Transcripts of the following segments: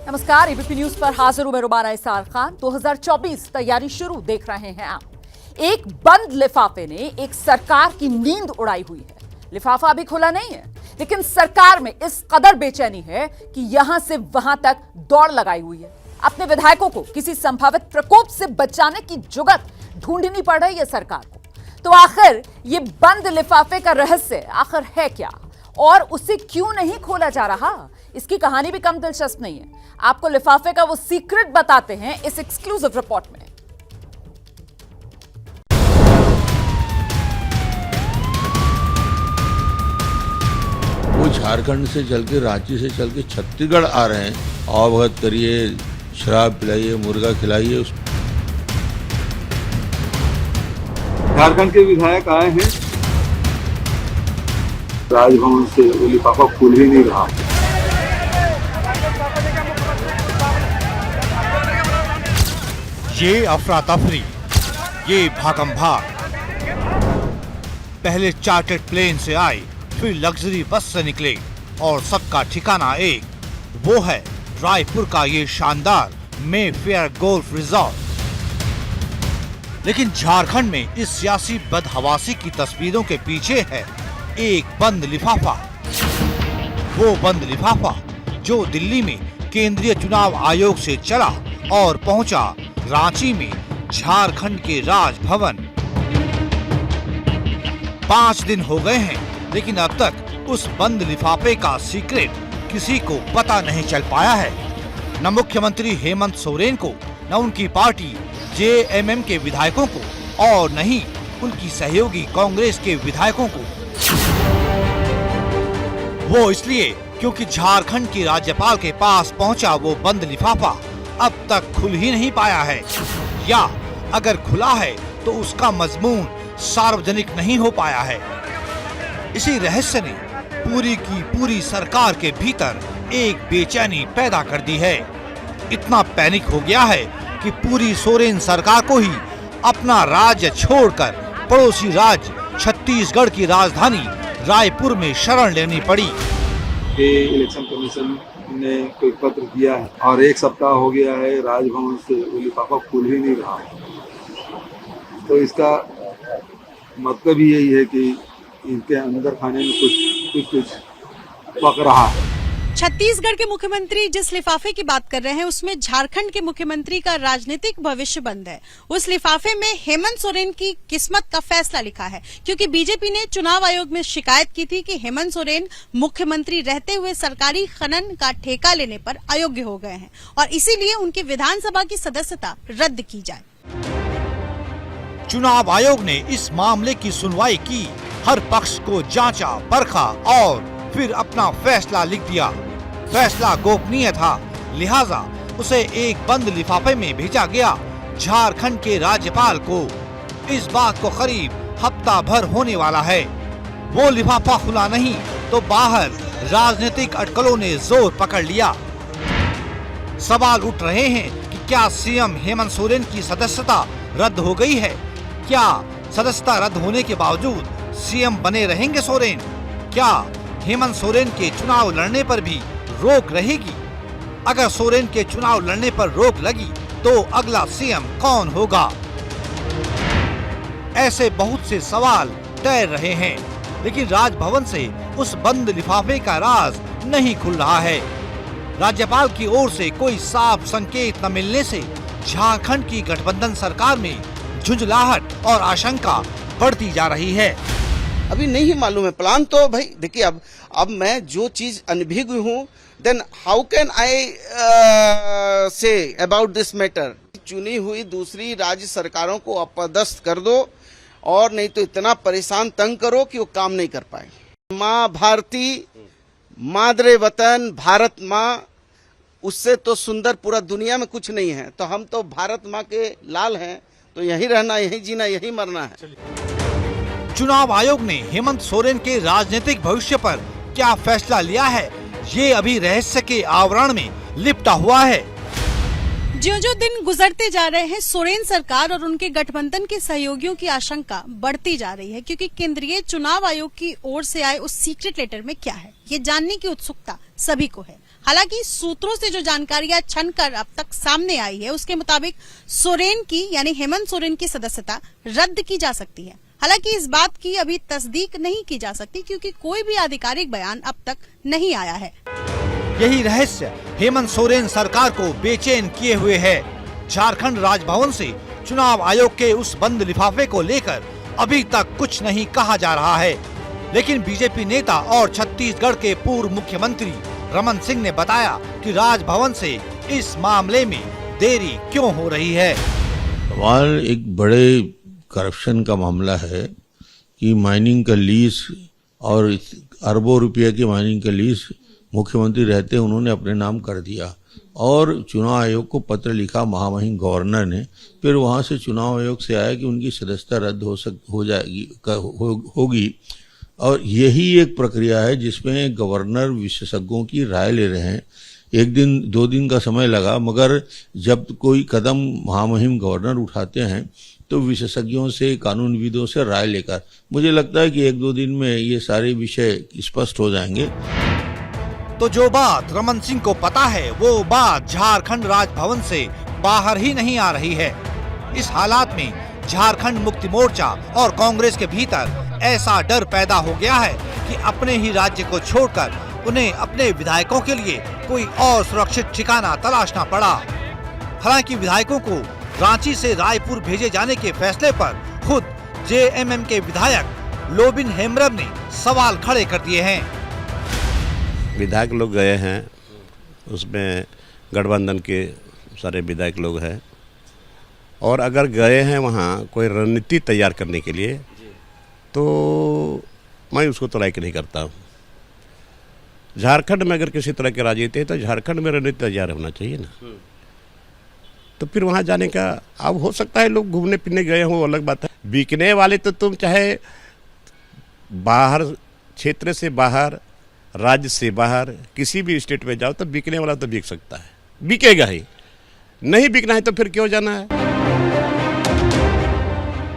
नमस्कार, ABP news पर हाजिर हूं मैं रुबाना इसार खान। 2024 तैयारी शुरू देख रहे हैं आप। एक बंद लिफाफे ने एक सरकार की नींद उड़ाई हुई है। लिफाफा अभी खुला नहीं है, लेकिन सरकार में इस कदर बेचैनी है कि यहां से वहां तक दौड़ लगाई हुई है। अपने विधायकों को किसी संभावित प्रकोप से बचाने की जुगत ढूंढनी पड़ रही है सरकार को। तो आखिर ये बंद लिफाफे का रहस्य आखिर है क्या, और उसे क्यों नहीं खोला जा रहा? इसकी कहानी भी कम दिलचस्प नहीं है। आपको लिफाफे का वो सीक्रेट बताते हैं इस एक्सक्लूसिव रिपोर्ट में। वो झारखंड से चल के, रांची से चल के छत्तीसगढ़ आ रहे हैं। अवगत करिए, शराब पिलाइए, मुर्गा खिलाइए। झारखंड के विधायक आए हैं, राजभवन से वो लिफाफा खुल ही नहीं रहा। ये अफरा तफरी, ये भागम भाग। पहले चार्टर्ड प्लेन से आए, फिर लग्जरी बस से निकले, और सबका ठिकाना एक, वो है रायपुर का ये शानदार मेफेयर गोल्फ रिजॉर्ट। लेकिन झारखंड में इस सियासी बदहवासी की तस्वीरों के पीछे है एक बंद लिफाफा। वो बंद लिफाफा जो दिल्ली में केंद्रीय चुनाव आयोग से चला और पहुंचा रांची में झारखंड के राजभवन। 5 दिन हो गए हैं, लेकिन अब तक उस बंद लिफाफे का सीक्रेट किसी को पता नहीं चल पाया है। न मुख्यमंत्री हेमंत सोरेन को, न उनकी पार्टी जेएमएम के विधायकों को, और न ही उनकी सहयोगी कांग्रेस के विधायकों को। वो इसलिए क्योंकि झारखंड के राज्यपाल के पास पहुंचा वो बंद लिफाफा अब तक खुल ही नहीं पाया है, या अगर खुला है तो उसका मजमून सार्वजनिक नहीं हो पाया है। इसी रहस्य ने पूरी की पूरी सरकार के भीतर एक बेचैनी पैदा कर दी है। इतना पैनिक हो गया है कि पूरी सोरेन सरकार को ही अपना राज्य छोड़कर पड़ोसी राज्य छत्तीसगढ़ की राजधानी रायपुर में शरण लेनी पड़ी। इलेक्शन कमीशन ने कोई पत्र दिया है और 1 सप्ताह हो गया है, राजभवन से वो लिफाफा खुल ही नहीं रहा। तो इसका मतलब ही यही है कि इनके अंदर खाने में कुछ पक रहा है। छत्तीसगढ़ के मुख्यमंत्री जिस लिफाफे की बात कर रहे हैं उसमें झारखंड के मुख्यमंत्री का राजनीतिक भविष्य बंद है। उस लिफाफे में हेमंत सोरेन की किस्मत का फैसला लिखा है, क्योंकि बीजेपी ने चुनाव आयोग में शिकायत की थी कि हेमंत सोरेन मुख्यमंत्री रहते हुए सरकारी खनन का ठेका लेने पर अयोग्य हो गए हैं, और इसीलिए उनकी विधानसभा की सदस्यता रद्द की जाए। चुनाव आयोग ने इस मामले की सुनवाई की, हर पक्ष को जांचा परखा और फिर अपना फैसला लिख दिया। फैसला गोपनीय था, लिहाजा उसे एक बंद लिफाफे में भेजा गया झारखंड के राज्यपाल को। इस बात को करीब हफ्ता भर होने वाला है। वो लिफाफा खुला नहीं तो बाहर राजनीतिक अटकलों ने जोर पकड़ लिया। सवाल उठ रहे हैं कि क्या सीएम हेमंत सोरेन की सदस्यता रद्द हो गई है? क्या सदस्यता रद्द होने के बावजूद सीएम बने रहेंगे सोरेन? क्या हेमंत सोरेन के चुनाव लड़ने पर भी रोक रहेगी? अगर सोरेन के चुनाव लड़ने पर रोक लगी तो अगला सीएम कौन होगा? ऐसे बहुत से सवाल तैर रहे हैं, लेकिन राजभवन से उस बंद लिफाफे का राज नहीं खुल रहा है। राज्यपाल की ओर से कोई साफ संकेत न मिलने से झारखंड की गठबंधन सरकार में झुंझलाहट और आशंका बढ़ती जा रही है। अभी नहीं मालूम है प्लान तो भाई देखिए, अब मैं जो चीज अनभिज्ञ हूँ, then how can I say about this matter. चुनी हुई दूसरी राज्य सरकारों को अपदस्थ कर दो, और नहीं तो इतना परेशान तंग करो कि वो काम नहीं कर पाए। माँ भारती, मादरे वतन, भारत माँ, उससे तो सुंदर पूरा दुनिया में कुछ नहीं है। तो हम तो भारत माँ के लाल हैं, तो यही रहना, यही जीना, यही मरना है। चुनाव आयोग ने हेमंत सोरेन के राजनीतिक भविष्य पर क्या फैसला लिया है, ये अभी रहस्य के आवरण में लिपटा हुआ है। जो दिन गुजरते जा रहे हैं, सोरेन सरकार और उनके गठबंधन के सहयोगियों की आशंका बढ़ती जा रही है, क्योंकि केंद्रीय चुनाव आयोग की ओर से आए उस सीक्रेट लेटर में क्या है, ये जानने की उत्सुकता सभी को है। हालांकि सूत्रों से जो जानकारियां छनकर अब तक सामने आई है उसके मुताबिक सोरेन की यानी हेमंत सोरेन की सदस्यता रद्द की जा सकती है। हालांकि इस बात की अभी तस्दीक नहीं की जा सकती क्योंकि कोई भी आधिकारिक बयान अब तक नहीं आया है। यही रहस्य हेमंत सोरेन सरकार को बेचैन किए हुए है। झारखंड राजभवन से चुनाव आयोग के उस बंद लिफाफे को लेकर अभी तक कुछ नहीं कहा जा रहा है, लेकिन बीजेपी नेता और छत्तीसगढ़ के पूर्व मुख्यमंत्री रमन सिंह ने बताया कि राजभवन से इस मामले में देरी क्यों हो रही है। सवाल एक बड़े करप्शन का मामला है कि माइनिंग का लीज और अरबों रुपये की माइनिंग का लीज मुख्यमंत्री रहते उन्होंने अपने नाम कर दिया और चुनाव आयोग को पत्र लिखा महामहिम गवर्नर ने। फिर वहां से चुनाव आयोग से आया कि उनकी सदस्यता रद्द हो जाएगी होगी और यही एक प्रक्रिया है जिसमें गवर्नर विशेषज्ञों की राय ले रहे हैं। एक दिन 2 दिन का समय लगा, मगर जब कोई कदम महामहिम गवर्नर उठाते हैं तो विशेषज्ञों से, कानूनविदों से राय लेकर, मुझे लगता है कि 1-2 दिन में ये सारे विषय स्पष्ट हो जाएंगे। तो जो बात रमन सिंह को पता है वो बात झारखंड राजभवन से बाहर ही नहीं आ रही है। इस हालात में झारखंड मुक्ति मोर्चा और कांग्रेस के भीतर ऐसा डर पैदा हो गया है कि अपने ही राज्य को छोड़कर उन्हें अपने विधायकों के लिए कोई और सुरक्षित ठिकाना तलाशना पड़ा। हालांकि विधायकों को रांची से रायपुर भेजे जाने के फैसले पर खुद जेएमएम के विधायक लोबिन हेम्ब्रम ने सवाल खड़े कर दिए हैं। विधायक लोग गए हैं, उसमें गठबंधन के सारे विधायक लोग हैं और अगर गए हैं वहाँ कोई रणनीति तैयार करने के लिए तो मैं उसको तो लाइक नहीं करता हूँ। झारखंड में अगर किसी तरह की राजनीति है तो झारखंड में रणनीति तैयार होना चाहिए ना। तो फिर वहाँ जाने का अब हो सकता है लोग घूमने फिरने गए हों, अलग बात है। बिकने वाले तो तुम चाहे बाहर क्षेत्र से बाहर, राज्य से बाहर किसी भी स्टेट में जाओ तो बिकने वाला तो बिक सकता है, बिकेगा ही। नहीं बिकना है तो फिर क्यों जाना है।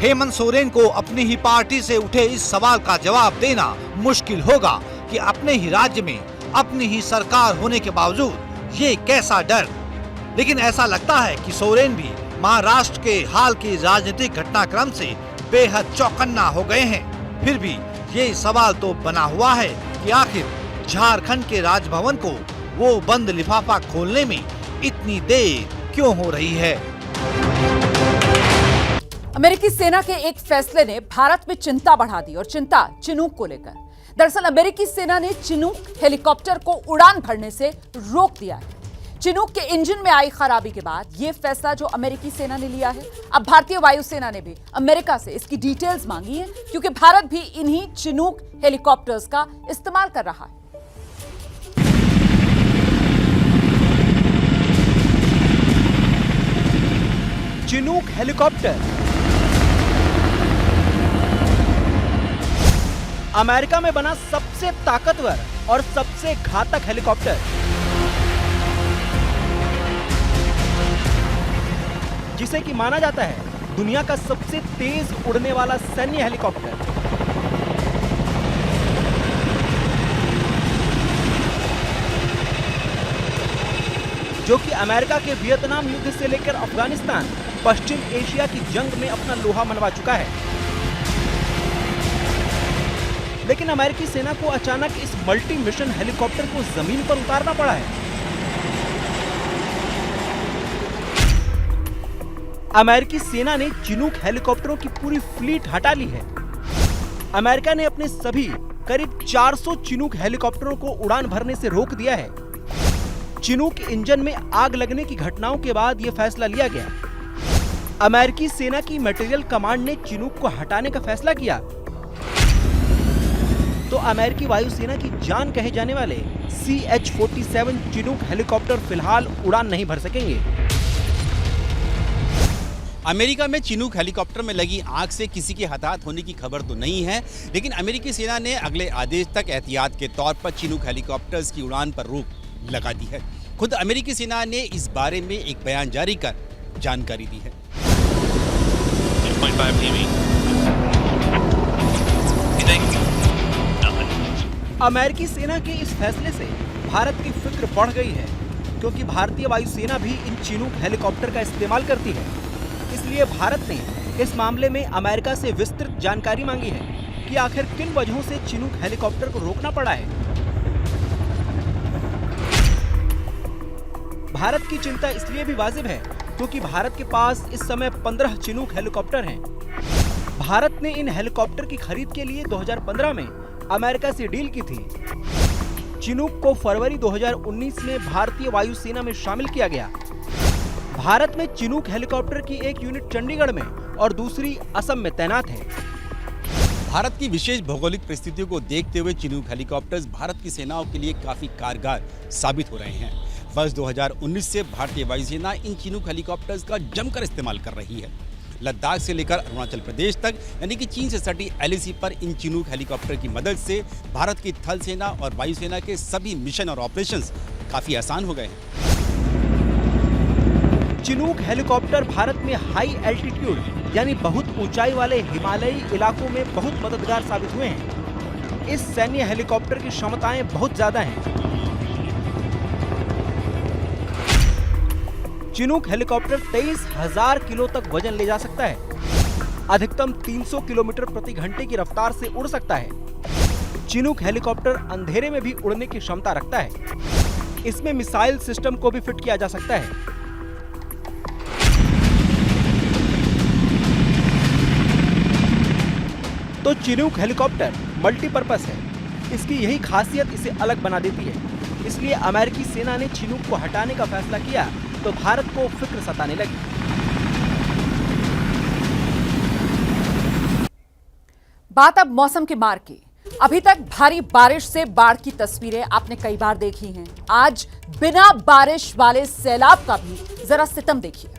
हेमंत सोरेन को अपनी ही पार्टी से उठे इस सवाल का जवाब देना मुश्किल होगा कि अपने ही राज्य में अपनी ही सरकार होने के बावजूद ये कैसा डर। लेकिन ऐसा लगता है कि सोरेन भी महाराष्ट्र के हाल के राजनीतिक घटनाक्रम से बेहद चौकन्ना हो गए हैं। फिर भी ये सवाल तो बना हुआ है कि आखिर झारखंड के राजभवन को वो बंद लिफाफा खोलने में इतनी देर क्यों हो रही है। अमेरिकी सेना के एक फैसले ने भारत में चिंता बढ़ा दी और चिंता चिनूक को लेकर। दरअसल अमेरिकी सेना ने चिनूक हेलीकॉप्टर को उड़ान भरने से रोक दिया है। चिनूक के इंजन में आई खराबी के बाद यह फैसला जो अमेरिकी सेना ने लिया है, अब भारतीय वायुसेना ने भी अमेरिका से इसकी डिटेल्स मांगी है क्योंकि भारत भी इन्हीं चिनूक हेलीकॉप्टर्स का इस्तेमाल कर रहा है। चिनूक हेलीकॉप्टर अमेरिका में बना सबसे ताकतवर और सबसे घातक हेलीकॉप्टर। जिसे कि माना जाता है दुनिया का सबसे तेज उड़ने वाला सैन्य हेलीकॉप्टर। जो कि अमेरिका के वियतनाम युद्ध से लेकर अफगानिस्तान, पश्चिम एशिया की जंग में अपना लोहा मनवा चुका है। लेकिन अमेरिकी सेना को अचानक इस मल्टी मिशन हेलीकॉप्टर को जमीन पर उतारना पड़ा है। अमेरिकी सेना ने चिनूक हेलीकॉप्टरों की पूरी फ्लीट हटा ली है। अमेरिका ने अपने सभी करीब 400 चिनूक हेलीकॉप्टरों को उड़ान भरने से रोक दिया है। चिनूक इंजन में आग लगने की घटनाओं के बाद यह फैसला लिया गया। अमेरिकी सेना की मटेरियल कमांड ने चिनूक को हटाने का फैसला किया तो अमेरिकी वायुसेना की जान कहे जाने वाले CH-47 चिनूक हेलीकॉप्टर फिलहाल उड़ान नहीं भर सकेंगे। अमेरिका में चिनूक हेलीकॉप्टर में लगी आग से किसी के हताहत होने की खबर तो नहीं है, लेकिन अमेरिकी सेना ने अगले आदेश तक एहतियात के तौर पर चिनूक हेलीकॉप्टर्स की उड़ान पर रोक लगा दी है। खुद अमेरिकी सेना ने इस बारे में एक बयान जारी कर जानकारी दी है। अमेरिकी सेना के इस फैसले से भारत की फिक्र बढ़ गई है, क्योंकि भारतीय वायुसेना भी इन चिनूक हेलीकॉप्टर का इस्तेमाल करती है। इसलिए भारत ने इस मामले में अमेरिका से विस्तृत जानकारी मांगी है कि आखिर किन वजहों से चिनूक हेलीकॉप्टर को रोकना पड़ा है। भारत की चिंता इसलिए भी वाजिब है क्योंकि भारत के पास इस समय 15 चिनूक हेलीकॉप्टर हैं। भारत ने इन हेलीकॉप्टर की खरीद के लिए 2015 में अमेरिका से डील की थी। चिनूक को फरवरी 2019 में भारतीय वायुसेना में शामिल किया गया। भारत में चिनूक हेलीकॉप्टर की एक यूनिट चंडीगढ़ में और दूसरी असम में तैनात है। भारत की विशेष भौगोलिक परिस्थितियों को देखते हुए चिनूक हेलीकॉप्टर्स भारत की सेनाओं के लिए काफी कारगर साबित हो रहे हैं। वर्ष 2019 से भारतीय वायुसेना इन चिनूक हेलीकॉप्टर्स का जमकर इस्तेमाल कर रही है। लद्दाख से लेकर अरुणाचल प्रदेश तक यानी कि चीन से सटी LAC पर इन चिनूक हेलीकॉप्टर की मदद से भारत की थल सेना और वायुसेना के सभी मिशन और ऑपरेशंस काफी आसान हो गए हैं। चिनूक हेलीकॉप्टर भारत में हाई एल्टीट्यूड यानी बहुत ऊंचाई वाले हिमालयी इलाकों में बहुत मददगार साबित हुए हैं। इस सैन्य हेलीकॉप्टर की क्षमताएं बहुत ज्यादा हैं। चिनूक हेलीकॉप्टर 23,000 किलो तक वजन ले जा सकता है। अधिकतम 300 किलोमीटर प्रति घंटे की रफ्तार से उड़ सकता है। चिनूक हेलीकॉप्टर अंधेरे में भी उड़ने की क्षमता रखता है। इसमें मिसाइल सिस्टम को भी फिट किया जा सकता है। तो चिनूक हेलीकॉप्टर मल्टीपर्पस है। इसकी यही खासियत इसे अलग बना देती है। इसलिए अमेरिकी सेना ने चिनूक को हटाने का फैसला किया तो भारत को फिक्र सताने लगी। बात अब मौसम के मार की। अभी तक भारी बारिश से बाढ़ की तस्वीरें आपने कई बार देखी हैं। आज बिना बारिश वाले सैलाब का भी जरा सितम देखिए।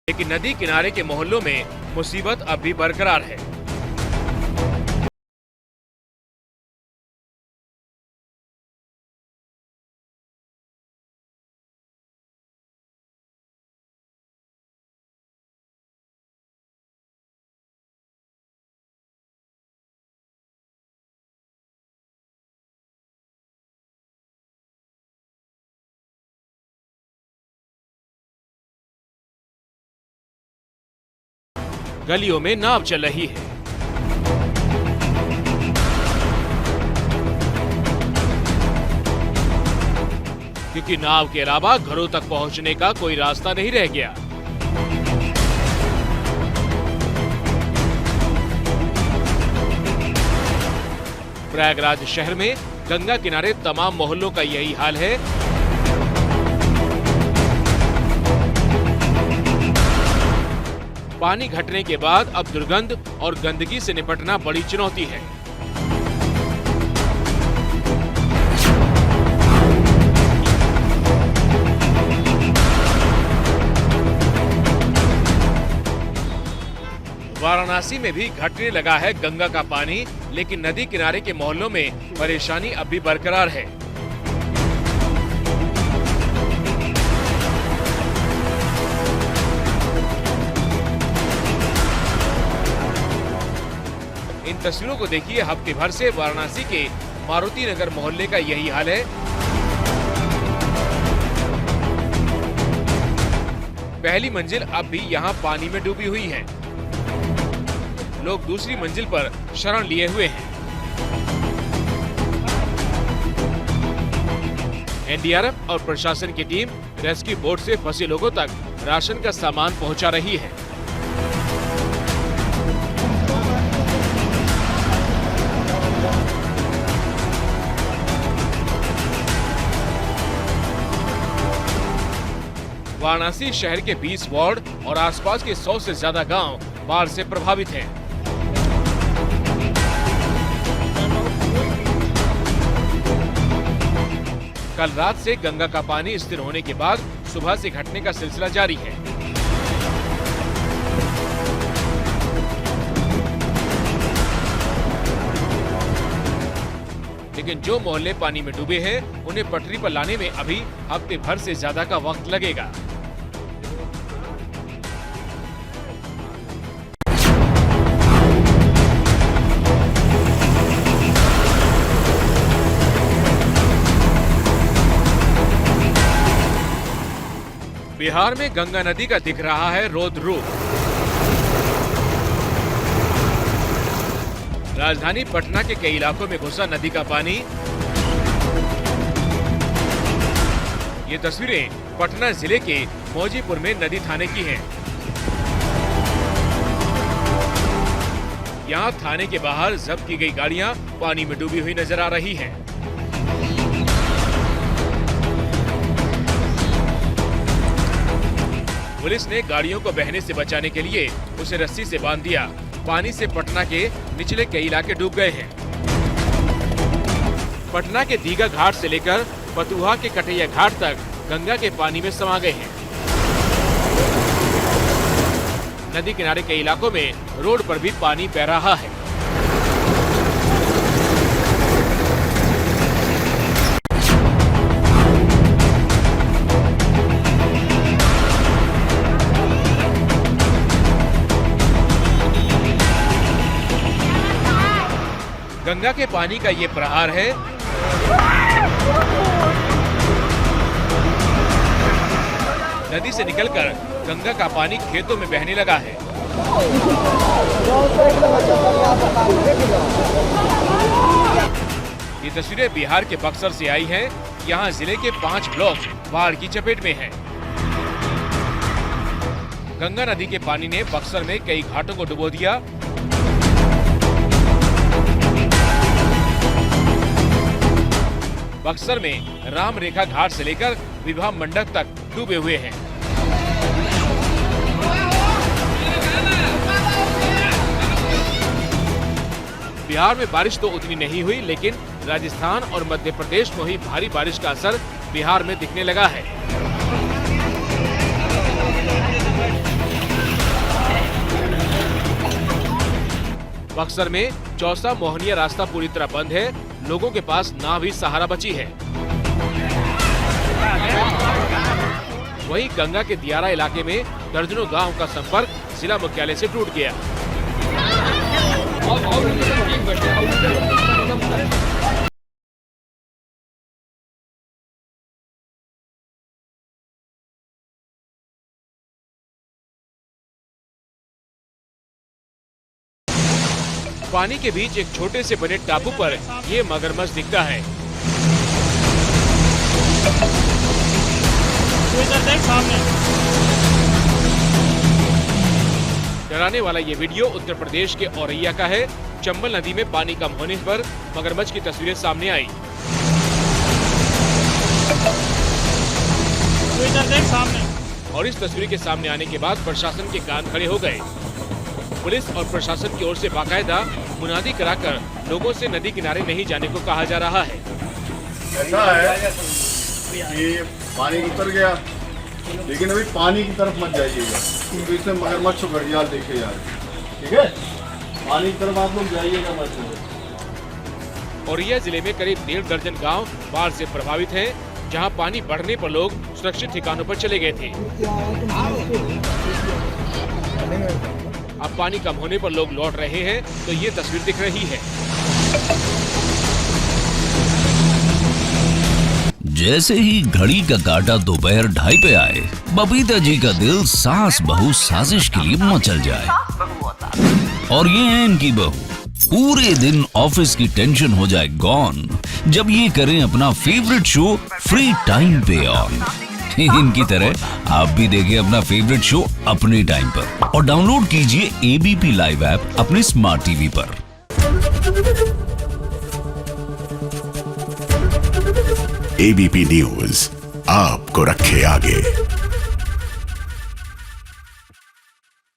लेकिन नदी किनारे के मोहल्लों में मुसीबत अब भी बरकरार है। गलियों में नाव चल रही है। क्योंकि नाव के अलावा घरों तक पहुंचने का कोई रास्ता नहीं रह गया। प्रयागराज शहर में गंगा किनारे तमाम मोहल्लों का यही हाल है। पानी घटने के बाद अब दुर्गंध और गंदगी से निपटना बड़ी चुनौती है। वाराणसी में भी घटने लगा है गंगा का पानी, लेकिन नदी किनारे के मोहल्लों में परेशानी अब भी बरकरार है। इन तस्वीरों को देखिए। हफ्ते भर से वाराणसी के मारुति नगर मोहल्ले का यही हाल है। पहली मंजिल अब भी यहाँ पानी में डूबी हुई है। लोग दूसरी मंजिल पर शरण लिए हुए हैं। एनडीआरएफ और प्रशासन की टीम रेस्क्यू बोट से फंसे लोगों तक राशन का सामान पहुंचा रही है। वाराणसी शहर के 20 वार्ड और आसपास के 100 से ज्यादा गांव बाढ़ से प्रभावित हैं। कल रात से गंगा का पानी स्थिर होने के बाद सुबह से घटने का सिलसिला जारी है। लेकिन जो मोहल्ले पानी में डूबे हैं, उन्हें पटरी पर लाने में अभी हफ्ते भर से ज्यादा का वक्त लगेगा। बिहार में गंगा नदी का दिख रहा है रौद्र रूप। राजधानी पटना के कई इलाकों में घुसा नदी का पानी। ये तस्वीरें पटना जिले के मौजीपुर में नदी थाने की हैं। यहाँ थाने के बाहर जब्त की गई गाड़ियां पानी में डूबी हुई नजर आ रही हैं। पुलिस ने गाड़ियों को बहने से बचाने के लिए उसे रस्सी से बांध दिया। पानी से पटना के निचले कई इलाके डूब गए हैं। पटना के दीघा घाट से लेकर पतुहा के कटैया घाट तक गंगा के पानी में समा गए हैं। नदी किनारे कई इलाकों में रोड पर भी पानी बह रहा है। गंगा के पानी का ये प्रहार है। नदी से निकलकर गंगा का पानी खेतों में बहने लगा है। ये तस्वीरें बिहार के बक्सर से आई हैं। यहाँ जिले के 5 ब्लॉक बाढ़ की चपेट में हैं। गंगा नदी के पानी ने बक्सर में कई घाटों को डुबो दिया। बक्सर में राम रेखा घाट से लेकर विवाह मंडप तक डूबे हुए हैं। बिहार में बारिश तो उतनी नहीं हुई, लेकिन राजस्थान और मध्य प्रदेश में हुई भारी बारिश का असर बिहार में दिखने लगा है। बक्सर में चौसा मोहनिया रास्ता पूरी तरह बंद है। लोगों के पास नाव ही सहारा बची है। वहीं गंगा के दियारा इलाके में दर्जनों गांव का संपर्क जिला मुख्यालय से टूट गया। पानी के बीच एक छोटे से बने टापू पर ये मगरमच्छ दिखता है। डराने वाला ये वीडियो उत्तर प्रदेश के औरैया का है। चंबल नदी में पानी कम होने पर मगरमच्छ की तस्वीरें सामने आई। और इस तस्वीर के सामने आने के बाद प्रशासन के कान खड़े हो गए। पुलिस और प्रशासन की ओर से बाकायदा मुनादी कराकर लोगों से नदी किनारे नहीं जाने को कहा जा रहा है। ऐसा है कि पानी उतर गया, लेकिन अभी पानी की तरफ मत जाइएगा, क्योंकि इसमें मगरमच्छ और घड़ियाल देखे जा रहे हैं। ठीक है, पानी की तरफ आप लोग जाइएगा मत। औरैया जिले में करीब 1.5 दर्जन गांव बाढ़ से प्रभावित हैं, जहां पानी बढ़ने पर लोग सुरक्षित ठिकानों पर चले गए थे। अब पानी कम होने पर लोग लौट रहे हैं, तो ये तस्वीर दिख रही है। जैसे ही घड़ी का काटा दोपहर 2:30 पे आए, बबीता जी का दिल सास बहू साजिश के लिए मचल जाए। और ये है इनकी बहू, पूरे दिन ऑफिस की टेंशन हो जाए गॉन जब ये करें अपना फेवरेट शो फ्री टाइम पे ऑन। इनकी तरह आप भी देखिए अपना फेवरेट शो अपने टाइम पर और डाउनलोड कीजिए एबीपी लाइव ऐप अपने स्मार्ट टीवी पर। एबीपी न्यूज आपको रखे आगे।